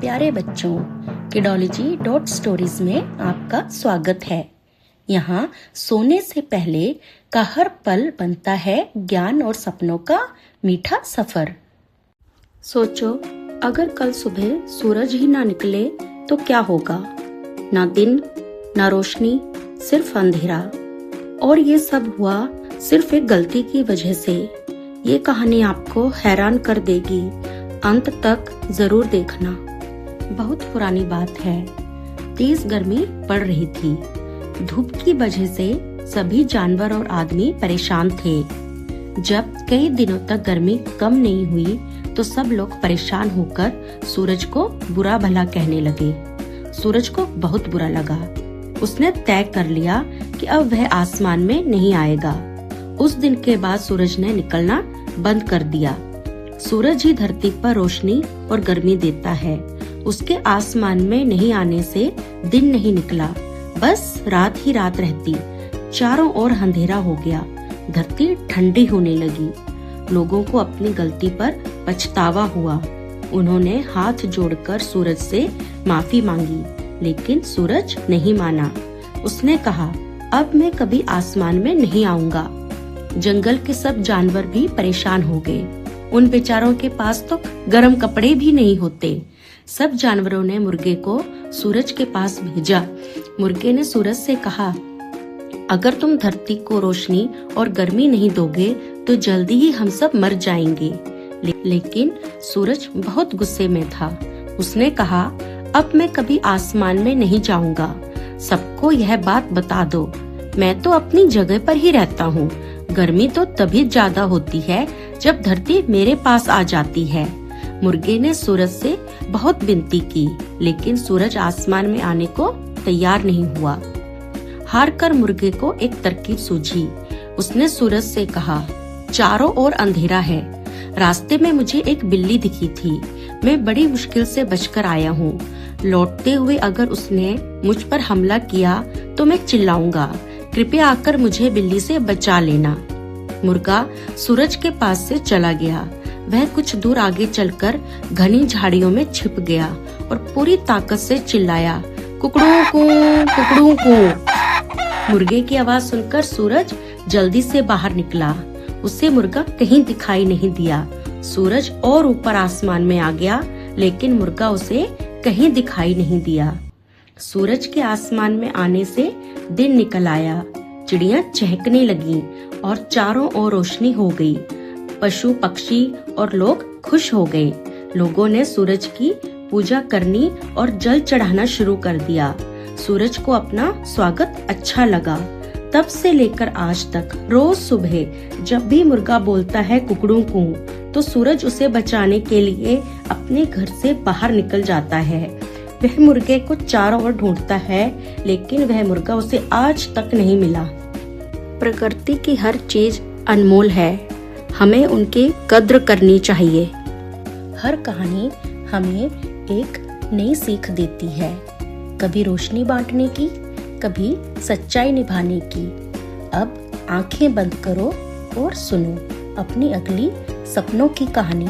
प्यारे बच्चों, किडोलॉजी dot stories में आपका स्वागत है। यहाँ सोने से पहले का हर पल बनता है ज्ञान और सपनों का मीठा सफर। सोचो, अगर कल सुबह सूरज ही ना निकले तो क्या होगा? ना दिन, ना रोशनी, सिर्फ अंधेरा। और ये सब हुआ सिर्फ एक गलती की वजह से। ये कहानी आपको हैरान कर देगी, अंत तक जरूर देखना। बहुत पुरानी बात है। तेज गर्मी पड़ रही थी। धूप की वजह से सभी जानवर और आदमी परेशान थे। जब कई दिनों तक गर्मी कम नहीं हुई तो सब लोग परेशान होकर सूरज को बुरा भला कहने लगे। सूरज को बहुत बुरा लगा। उसने तय कर लिया कि अब वह आसमान में नहीं आएगा। उस दिन के बाद सूरज ने निकलना बंद कर दिया। सूरज ही धरती पर रोशनी और गर्मी देता है। उसके आसमान में नहीं आने से दिन नहीं निकला, बस रात ही रात रहती। चारों ओर अंधेरा हो गया। धरती ठंडी होने लगी। लोगों को अपनी गलती पर पछतावा हुआ। उन्होंने हाथ जोड़कर सूरज से माफी मांगी, लेकिन सूरज नहीं माना। उसने कहा, अब मैं कभी आसमान में नहीं आऊंगा। जंगल के सब जानवर भी परेशान हो गए। उन बेचारों के पास तो गर्म कपड़े भी नहीं होते। सब जानवरों ने मुर्गे को सूरज के पास भेजा। मुर्गे ने सूरज से कहा, अगर तुम धरती को रोशनी और गर्मी नहीं दोगे तो जल्दी ही हम सब मर जाएंगे। लेकिन सूरज बहुत गुस्से में था। उसने कहा, अब मैं कभी आसमान में नहीं जाऊंगा। सबको यह बात बता दो, मैं तो अपनी जगह पर ही रहता हूँ। गर्मी तो तभी ज्यादा होती है जब धरती मेरे पास आ जाती है। मुर्गे ने सूरज से बहुत विनती की, लेकिन सूरज आसमान में आने को तैयार नहीं हुआ। हार कर मुर्गे को एक तरकीब सूझी। उसने सूरज से कहा, चारों ओर अंधेरा है। रास्ते में मुझे एक बिल्ली दिखी थी। मैं बड़ी मुश्किल से बचकर आया हूँ। लौटते हुए अगर उसने मुझ पर हमला किया तो मैं चिल्लाऊंगा। कृपया आकर मुझे बिल्ली से बचा लेना। मुर्गा सूरज के पास से चला गया। वह कुछ दूर आगे चलकर घनी झाड़ियों में छिप गया और पूरी ताकत से चिल्लाया, कुकड़ू कू, कुकड़ू कू। मुर्गे की आवाज सुनकर सूरज जल्दी से बाहर निकला। उसे मुर्गा कहीं दिखाई नहीं दिया। सूरज और ऊपर आसमान में आ गया, लेकिन मुर्गा उसे कहीं दिखाई नहीं दिया। सूरज के आसमान में आने से दिन निकल आया। चिड़ियां चहकने लगी और चारों ओर रोशनी हो गई। पशु पक्षी और लोग खुश हो गए। लोगों ने सूरज की पूजा करनी और जल चढ़ाना शुरू कर दिया। सूरज को अपना स्वागत अच्छा लगा। तब से लेकर आज तक रोज सुबह जब भी मुर्गा बोलता है कुकड़ू कू, तो सूरज उसे बचाने के लिए अपने घर से बाहर निकल जाता है। वह मुर्गे को चारों ओर ढूंढता है, लेकिन वह मुर्गा उसे आज तक नहीं मिला। प्रकृति की हर चीज अनमोल है। हमें उनकी कद्र करनी चाहिए। हर कहानी हमें एक नई सीख देती है, कभी रोशनी बांटने की, कभी सच्चाई निभाने की। अब आंखें बंद करो और सुनो अपनी अगली सपनों की कहानी।